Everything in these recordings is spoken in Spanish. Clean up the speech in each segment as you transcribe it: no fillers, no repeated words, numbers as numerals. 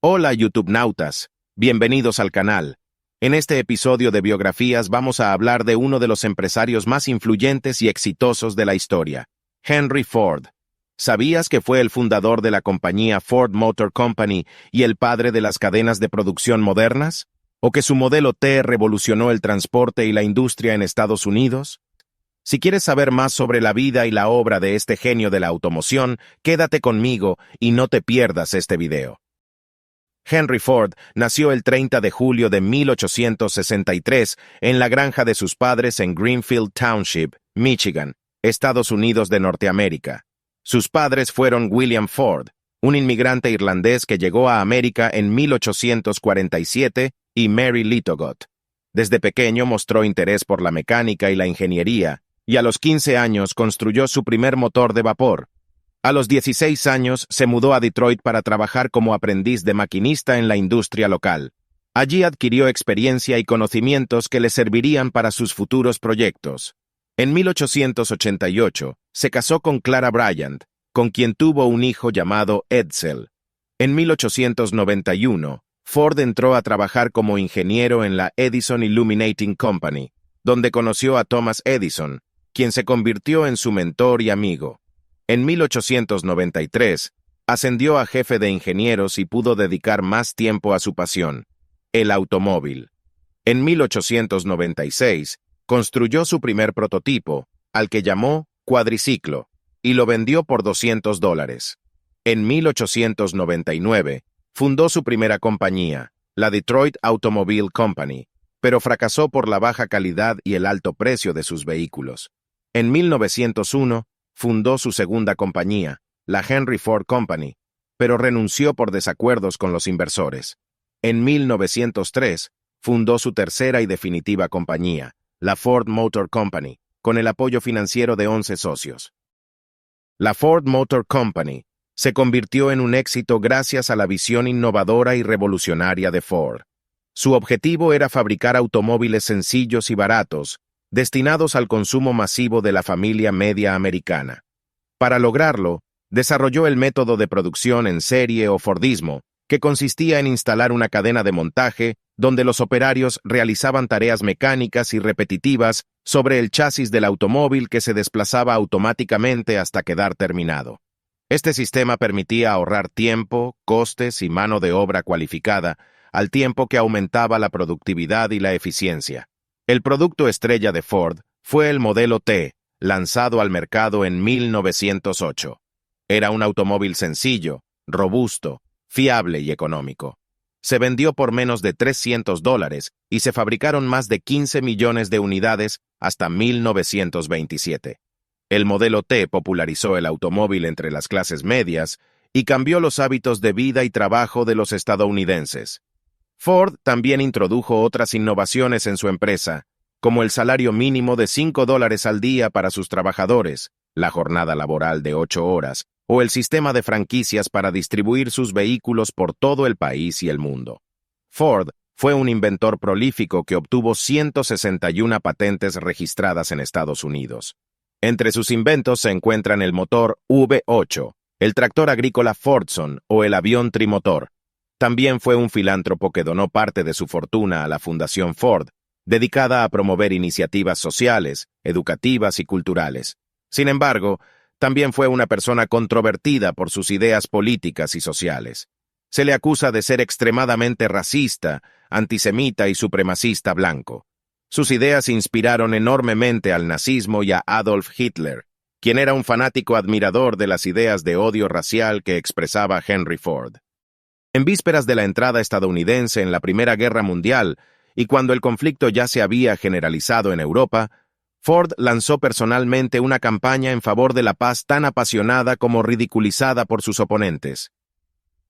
Hola YouTubenautas, bienvenidos al canal. En este episodio de biografías vamos a hablar de uno de los empresarios más influyentes y exitosos de la historia, Henry Ford. ¿Sabías que fue el fundador de la compañía Ford Motor Company y el padre de las cadenas de producción modernas? ¿O que su modelo T revolucionó el transporte y la industria en Estados Unidos? Si quieres saber más sobre la vida y la obra de este genio de la automoción, quédate conmigo y no te pierdas este video. Henry Ford nació el 30 de julio de 1863 en la granja de sus padres en Greenfield Township, Michigan, Estados Unidos de Norteamérica. Sus padres fueron William Ford, un inmigrante irlandés que llegó a América en 1847, y Mary Littlewood. Desde pequeño mostró interés por la mecánica y la ingeniería, y a los 15 años construyó su primer motor de vapor. A los 16 años se mudó a Detroit para trabajar como aprendiz de maquinista en la industria local. Allí adquirió experiencia y conocimientos que le servirían para sus futuros proyectos. En 1888 se casó con Clara Bryant, con quien tuvo un hijo llamado Edsel. En 1891, Ford entró a trabajar como ingeniero en la Edison Illuminating Company, donde conoció a Thomas Edison, quien se convirtió en su mentor y amigo. En 1893, ascendió a jefe de ingenieros y pudo dedicar más tiempo a su pasión, el automóvil. En 1896, construyó su primer prototipo, al que llamó cuadriciclo, y lo vendió por $200. En 1899, fundó su primera compañía, la Detroit Automobile Company, pero fracasó por la baja calidad y el alto precio de sus vehículos. En 1901, fundó su segunda compañía, la Henry Ford Company, pero renunció por desacuerdos con los inversores. En 1903, fundó su tercera y definitiva compañía, la Ford Motor Company, con el apoyo financiero de 11 socios. La Ford Motor Company se convirtió en un éxito gracias a la visión innovadora y revolucionaria de Ford. Su objetivo era fabricar automóviles sencillos y baratos, destinados al consumo masivo de la familia media americana. Para lograrlo, desarrolló el método de producción en serie o Fordismo, que consistía en instalar una cadena de montaje donde los operarios realizaban tareas mecánicas y repetitivas sobre el chasis del automóvil que se desplazaba automáticamente hasta quedar terminado. Este sistema permitía ahorrar tiempo, costes y mano de obra cualificada, al tiempo que aumentaba la productividad y la eficiencia. El producto estrella de Ford fue el modelo T, lanzado al mercado en 1908. Era un automóvil sencillo, robusto, fiable y económico. Se vendió por menos de $300 y se fabricaron más de 15 millones de unidades hasta 1927. El modelo T popularizó el automóvil entre las clases medias y cambió los hábitos de vida y trabajo de los estadounidenses. Ford también introdujo otras innovaciones en su empresa, como el salario mínimo de $5 al día para sus trabajadores, la jornada laboral de 8 horas, o el sistema de franquicias para distribuir sus vehículos por todo el país y el mundo. Ford fue un inventor prolífico que obtuvo 161 patentes registradas en Estados Unidos. Entre sus inventos se encuentran el motor V8, el tractor agrícola Fordson o el avión trimotor. También fue un filántropo que donó parte de su fortuna a la Fundación Ford, dedicada a promover iniciativas sociales, educativas y culturales. Sin embargo, también fue una persona controvertida por sus ideas políticas y sociales. Se le acusa de ser extremadamente racista, antisemita y supremacista blanco. Sus ideas inspiraron enormemente al nazismo y a Adolf Hitler, quien era un fanático admirador de las ideas de odio racial que expresaba Henry Ford. En vísperas de la entrada estadounidense en la Primera Guerra Mundial, y cuando el conflicto ya se había generalizado en Europa, Ford lanzó personalmente una campaña en favor de la paz tan apasionada como ridiculizada por sus oponentes.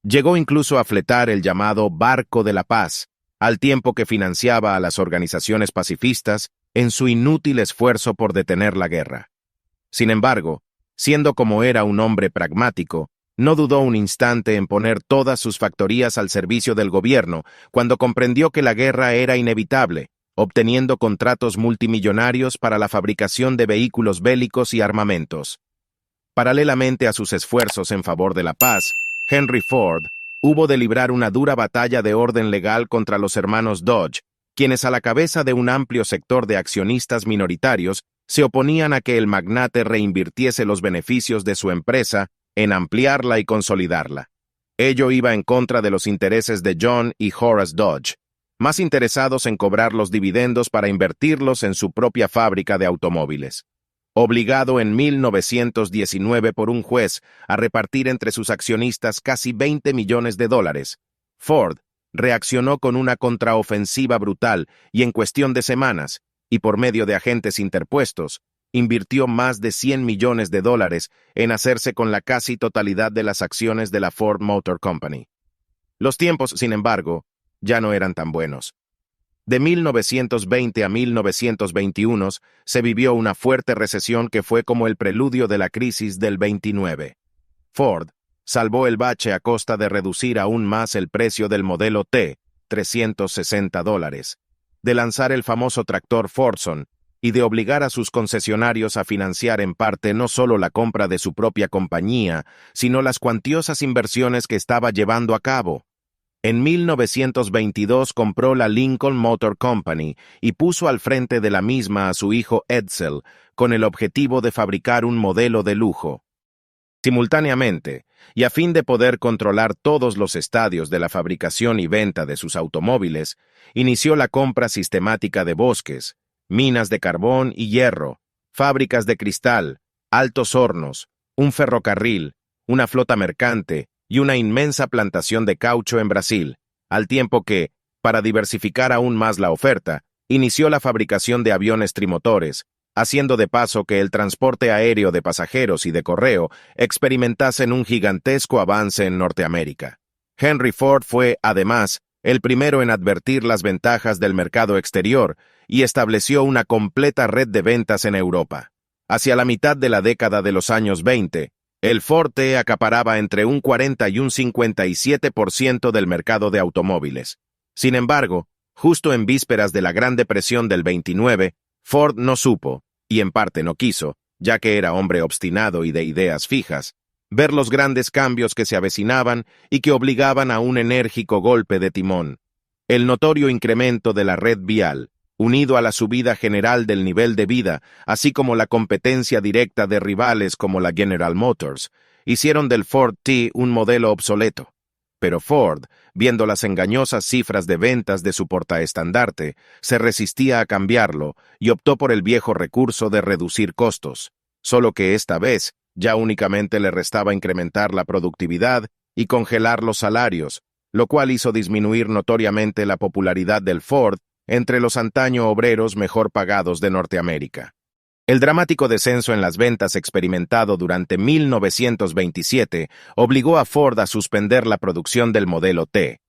Llegó incluso a fletar el llamado Barco de la Paz, al tiempo que financiaba a las organizaciones pacifistas en su inútil esfuerzo por detener la guerra. Sin embargo, siendo como era un hombre pragmático, no dudó un instante en poner todas sus factorías al servicio del gobierno cuando comprendió que la guerra era inevitable, obteniendo contratos multimillonarios para la fabricación de vehículos bélicos y armamentos. Paralelamente a sus esfuerzos en favor de la paz, Henry Ford Hubo de librar una dura batalla de orden legal contra los hermanos Dodge, quienes a la cabeza de un amplio sector de accionistas minoritarios se oponían a que el magnate reinvirtiese los beneficios de su empresa en ampliarla y consolidarla. Ello iba en contra de los intereses de John y Horace Dodge, más interesados en cobrar los dividendos para invertirlos en su propia fábrica de automóviles. Obligado en 1919 por un juez a repartir entre sus accionistas casi $20 millones, Ford reaccionó con una contraofensiva brutal y en cuestión de semanas, y por medio de agentes interpuestos, invirtió más de $100 millones en hacerse con la casi totalidad de las acciones de la Ford Motor Company. Los tiempos, sin embargo, ya no eran tan buenos. De 1920 a 1921 se vivió una fuerte recesión que fue como el preludio de la crisis del 29. Ford salvó el bache a costa de reducir aún más el precio del modelo T, $360, de lanzar el famoso tractor Fordson y de obligar a sus concesionarios a financiar en parte no solo la compra de su propia compañía, sino las cuantiosas inversiones que estaba llevando a cabo. En 1922 compró la Lincoln Motor Company y puso al frente de la misma a su hijo Edsel, con el objetivo de fabricar un modelo de lujo. Simultáneamente, y a fin de poder controlar todos los estadios de la fabricación y venta de sus automóviles, inició la compra sistemática de bosques, minas de carbón y hierro, fábricas de cristal, altos hornos, un ferrocarril, una flota mercante y una inmensa plantación de caucho en Brasil, al tiempo que, para diversificar aún más la oferta, inició la fabricación de aviones trimotores, haciendo de paso que el transporte aéreo de pasajeros y de correo experimentasen un gigantesco avance en Norteamérica. Henry Ford fue, además, el primero en advertir las ventajas del mercado exterior y estableció una completa red de ventas en Europa. Hacia la mitad de la década de los años 20, el Ford T acaparaba entre un 40 y un 57% del mercado de automóviles. Sin embargo, justo en vísperas de la Gran Depresión del 29, Ford no supo, y en parte no quiso, ya que era hombre obstinado y de ideas fijas, ver los grandes cambios que se avecinaban y que obligaban a un enérgico golpe de timón. El notorio incremento de la red vial, unido a la subida general del nivel de vida, así como la competencia directa de rivales como la General Motors, hicieron del Ford T un modelo obsoleto. Pero Ford, viendo las engañosas cifras de ventas de su portaestandarte, se resistía a cambiarlo y optó por el viejo recurso de reducir costos, solo que esta vez ya únicamente le restaba incrementar la productividad y congelar los salarios, lo cual hizo disminuir notoriamente la popularidad del Ford entre los antaño obreros mejor pagados de Norteamérica. El dramático descenso en las ventas experimentado durante 1927 obligó a Ford a suspender la producción del modelo T.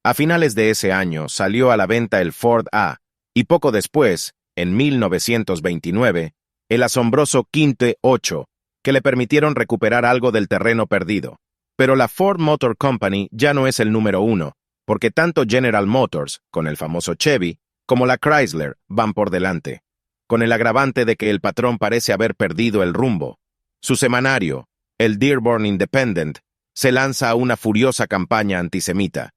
A finales de ese año salió a la venta el Ford A, y poco después, en 1929, el asombroso Quinte 8, que le permitieron recuperar algo del terreno perdido. Pero la Ford Motor Company ya no es el número uno, porque tanto General Motors, con el famoso Chevy, como la Chrysler van por delante, con el agravante de que el patrón parece haber perdido el rumbo. Su semanario, el Dearborn Independent, se lanza a una furiosa campaña antisemita.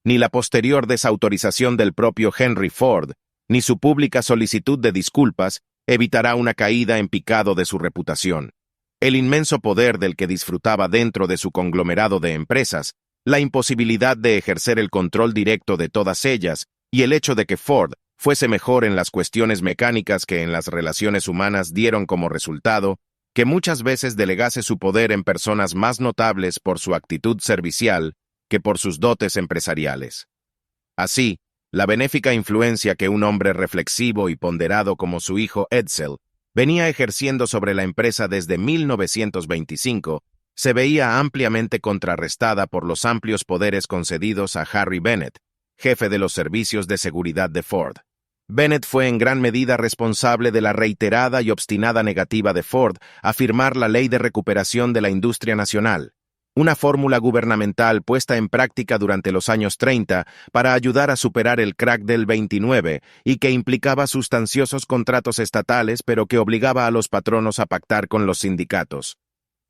Ni la posterior desautorización del propio Henry Ford, ni su pública solicitud de disculpas evitará una caída en picado de su reputación. El inmenso poder del que disfrutaba dentro de su conglomerado de empresas, la imposibilidad de ejercer el control directo de todas ellas y el hecho de que Ford fuese mejor en las cuestiones mecánicas que en las relaciones humanas dieron como resultado que muchas veces delegase su poder en personas más notables por su actitud servicial que por sus dotes empresariales. Así, la benéfica influencia que un hombre reflexivo y ponderado como su hijo Edsel venía ejerciendo sobre la empresa desde 1925, se veía ampliamente contrarrestada por los amplios poderes concedidos a Harry Bennett, jefe de los servicios de seguridad de Ford. Bennett fue en gran medida responsable de la reiterada y obstinada negativa de Ford a firmar la Ley de Recuperación de la Industria Nacional, una fórmula gubernamental puesta en práctica durante los años 30 para ayudar a superar el crack del 29 y que implicaba sustanciosos contratos estatales pero que obligaba a los patronos a pactar con los sindicatos.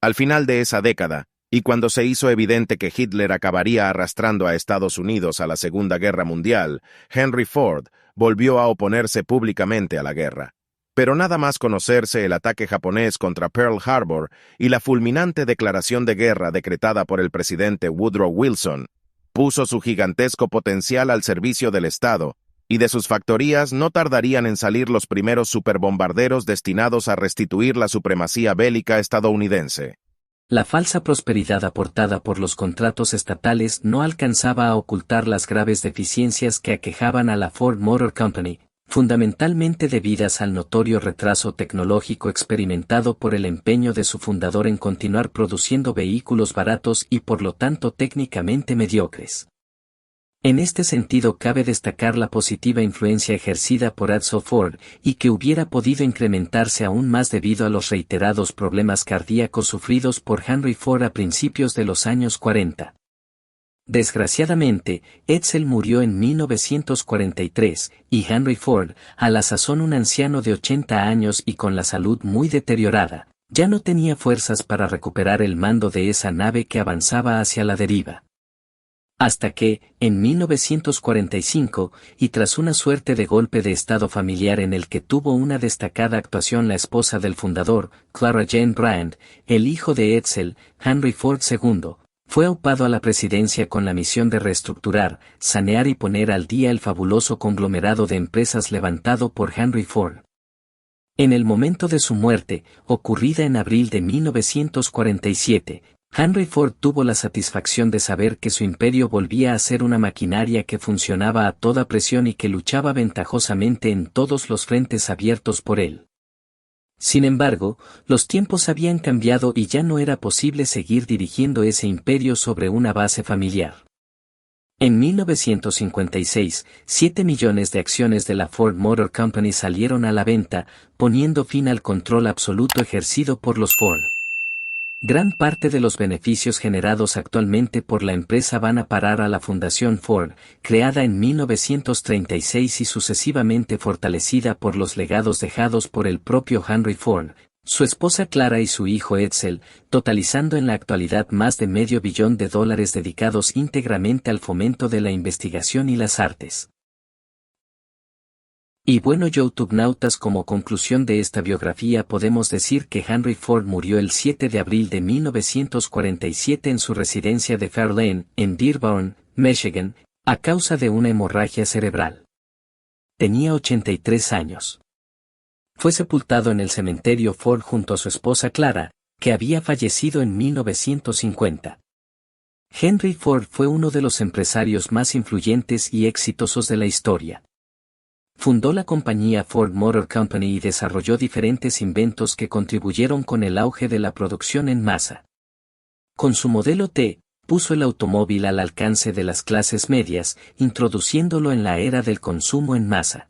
Al final de esa década, Y cuando se hizo evidente que Hitler acabaría arrastrando a Estados Unidos a la Segunda Guerra Mundial, Henry Ford volvió a oponerse públicamente a la guerra. Pero nada más conocerse el ataque japonés contra Pearl Harbor y la fulminante declaración de guerra decretada por el presidente Woodrow Wilson, puso su gigantesco potencial al servicio del Estado, y de sus factorías no tardarían en salir los primeros superbombarderos destinados a restituir la supremacía bélica estadounidense. La falsa prosperidad aportada por los contratos estatales no alcanzaba a ocultar las graves deficiencias que aquejaban a la Ford Motor Company, fundamentalmente debidas al notorio retraso tecnológico experimentado por el empeño de su fundador en continuar produciendo vehículos baratos y por lo tanto técnicamente mediocres. En este sentido cabe destacar la positiva influencia ejercida por Edsel Ford, y que hubiera podido incrementarse aún más debido a los reiterados problemas cardíacos sufridos por Henry Ford a principios de los años 40. Desgraciadamente, Edsel murió en 1943, y Henry Ford, a la sazón un anciano de 80 años y con la salud muy deteriorada, ya no tenía fuerzas para recuperar el mando de esa nave que avanzaba hacia la deriva. Hasta que, en 1945, y tras una suerte de golpe de estado familiar en el que tuvo una destacada actuación la esposa del fundador, Clara Jane Brand, el hijo de Edsel, Henry Ford II, fue aupado a la presidencia con la misión de reestructurar, sanear y poner al día el fabuloso conglomerado de empresas levantado por Henry Ford. En el momento de su muerte, ocurrida en abril de 1947, Henry Ford tuvo la satisfacción de saber que su imperio volvía a ser una maquinaria que funcionaba a toda presión y que luchaba ventajosamente en todos los frentes abiertos por él. Sin embargo, los tiempos habían cambiado y ya no era posible seguir dirigiendo ese imperio sobre una base familiar. En 1956, 7 millones de acciones de la Ford Motor Company salieron a la venta, poniendo fin al control absoluto ejercido por los Ford. Gran parte de los beneficios generados actualmente por la empresa van a parar a la Fundación Ford, creada en 1936 y sucesivamente fortalecida por los legados dejados por el propio Henry Ford, su esposa Clara y su hijo Edsel, totalizando en la actualidad más de $500 millones dedicados íntegramente al fomento de la investigación y las artes. Y bueno, YouTubenautas, como conclusión de esta biografía podemos decir que Henry Ford murió el 7 de abril de 1947 en su residencia de Fair Lane, en Dearborn, Michigan, a causa de una hemorragia cerebral. Tenía 83 años. Fue sepultado en el cementerio Ford junto a su esposa Clara, que había fallecido en 1950. Henry Ford fue uno de los empresarios más influyentes y exitosos de la historia. Fundó la compañía Ford Motor Company y desarrolló diferentes inventos que contribuyeron con el auge de la producción en masa. Con su modelo T, puso el automóvil al alcance de las clases medias, introduciéndolo en la era del consumo en masa.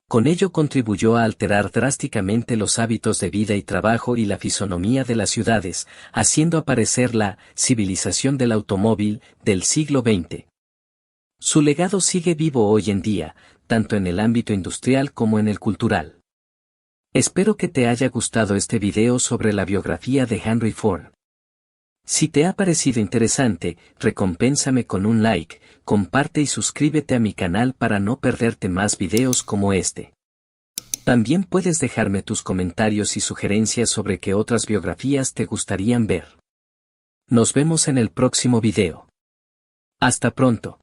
Con ello contribuyó a alterar drásticamente los hábitos de vida y trabajo y la fisonomía de las ciudades, haciendo aparecer la civilización del automóvil del siglo XX. Su legado sigue vivo hoy en día, tanto en el ámbito industrial como en el cultural. Espero que te haya gustado este video sobre la biografía de Henry Ford. Si te ha parecido interesante, recompénsame con un like, comparte y suscríbete a mi canal para no perderte más videos como este. También puedes dejarme tus comentarios y sugerencias sobre qué otras biografías te gustarían ver. Nos vemos en el próximo video. Hasta pronto.